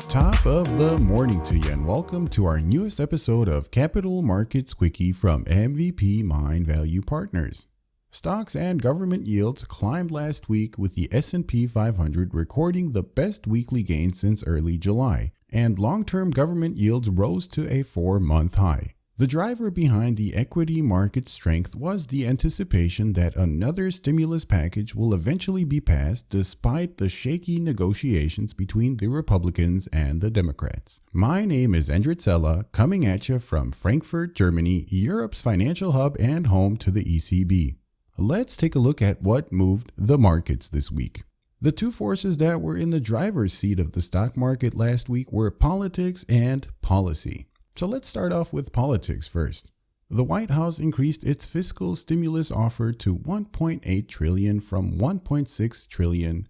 Top of the morning to you, and welcome to our newest episode of Capital Markets Quickie from MVP Mind Value Partners. Stocks and government yields climbed last week, with the S&P 500 recording the best weekly gain since early July, and long-term government yields rose to a 4-month high. The driver behind the equity market strength was the anticipation that another stimulus package will eventually be passed despite the shaky negotiations between the Republicans and the Democrats. My name is Endrit Cela, coming at you from Frankfurt, Germany, Europe's financial hub and home to the ECB. Let's take a look at what moved the markets this week. The two forces that were in the driver's seat of the stock market last week were politics and policy. So let's start off with politics first. The White House increased its fiscal stimulus offer to $1.8 trillion from $1.6 trillion,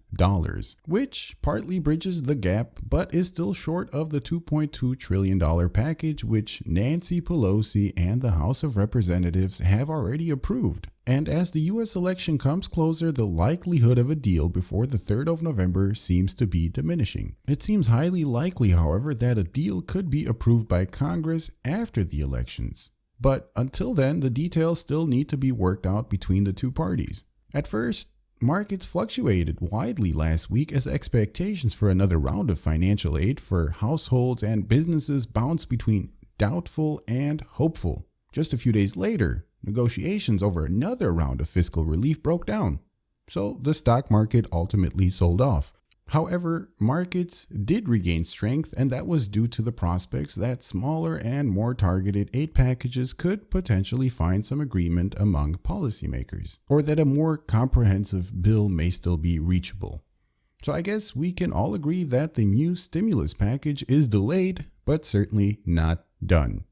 which partly bridges the gap but is still short of the $2.2 trillion package which Nancy Pelosi and the House of Representatives have already approved. And as the US election comes closer, the likelihood of a deal before the 3rd of November seems to be diminishing. It seems highly likely, however, that a deal could be approved by Congress after the elections. But until then, the details still need to be worked out between the two parties. At first, markets fluctuated widely last week as expectations for another round of financial aid for households and businesses bounced between doubtful and hopeful. Just a few days later, negotiations over another round of fiscal relief broke down, so the stock market ultimately sold off. However, markets did regain strength, and that was due to the prospects that smaller and more targeted aid packages could potentially find some agreement among policymakers, or that a more comprehensive bill may still be reachable. So I guess we can all agree that the new stimulus package is delayed, but certainly not done.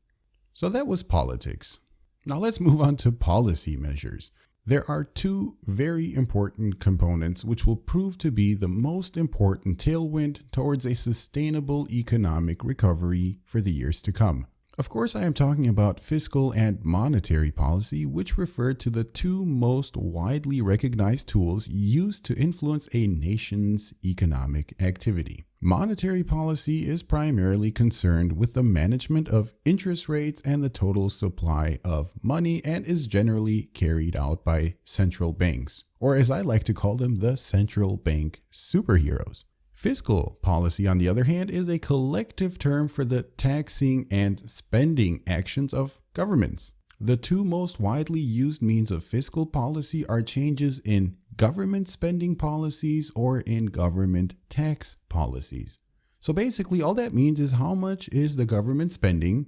So that was politics. Now let's move on to policy measures. There are two very important components which will prove to be the most important tailwind towards a sustainable economic recovery for the years to come. Of course, I am talking about fiscal and monetary policy, which refer to the two most widely recognized tools used to influence a nation's economic activity. Monetary policy is primarily concerned with the management of interest rates and the total supply of money, and is generally carried out by central banks, or as I like to call them, the central bank superheroes. Fiscal policy, on the other hand, is a collective term for the taxing and spending actions of governments. The two most widely used means of fiscal policy are changes in government spending policies or in government tax policies. So basically, all that means is how much is the government spending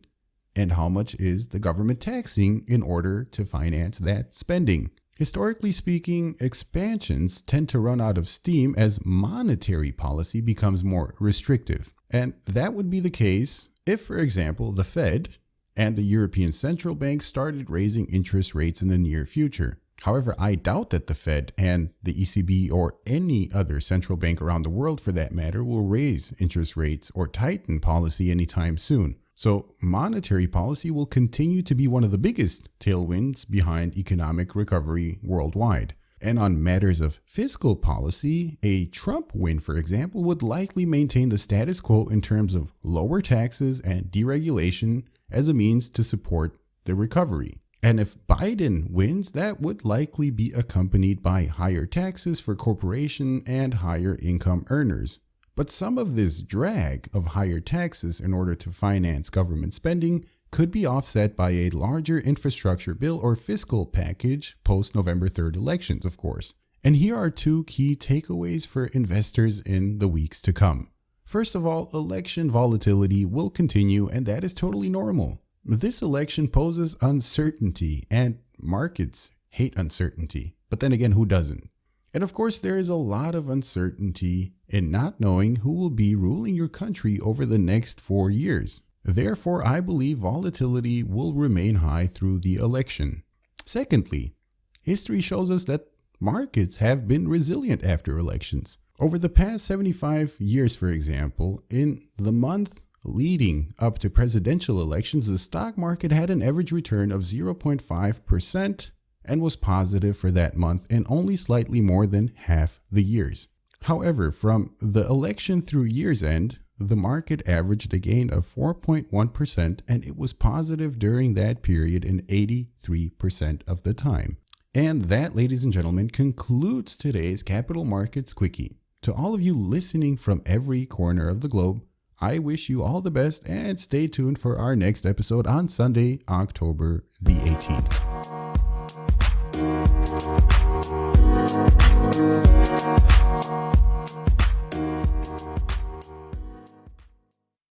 and how much is the government taxing in order to finance that spending. Historically speaking, expansions tend to run out of steam as monetary policy becomes more restrictive. And that would be the case if, for example, the Fed and the European Central Bank started raising interest rates in the near future. However, I doubt that the Fed and the ECB or any other central bank around the world for that matter will raise interest rates or tighten policy anytime soon. So monetary policy will continue to be one of the biggest tailwinds behind economic recovery worldwide. And on matters of fiscal policy, a Trump win, for example, would likely maintain the status quo in terms of lower taxes and deregulation as a means to support the recovery. And if Biden wins, that would likely be accompanied by higher taxes for corporation and higher income earners. But some of this drag of higher taxes in order to finance government spending could be offset by a larger infrastructure bill or fiscal package post-November 3rd elections, of course. And here are two key takeaways for investors in the weeks to come. First of all, election volatility will continue, and that is totally normal. This election poses uncertainty, and markets hate uncertainty. But then again, who doesn't? And of course, there is a lot of uncertainty in not knowing who will be ruling your country over the next 4 years. Therefore, I believe volatility will remain high through the election. Secondly, history shows us that markets have been resilient after elections. Over the past 75 years, for example, in the month leading up to presidential elections, the stock market had an average return of 0.5% and was positive for that month and only slightly more than half the years. However, from the election through year's end, the market averaged a gain of 4.1%, and it was positive during that period in 83% of the time. And that, ladies and gentlemen, concludes today's Capital Markets Quickie. To all of you listening from every corner of the globe, I wish you all the best and stay tuned for our next episode on Sunday, October the 18th.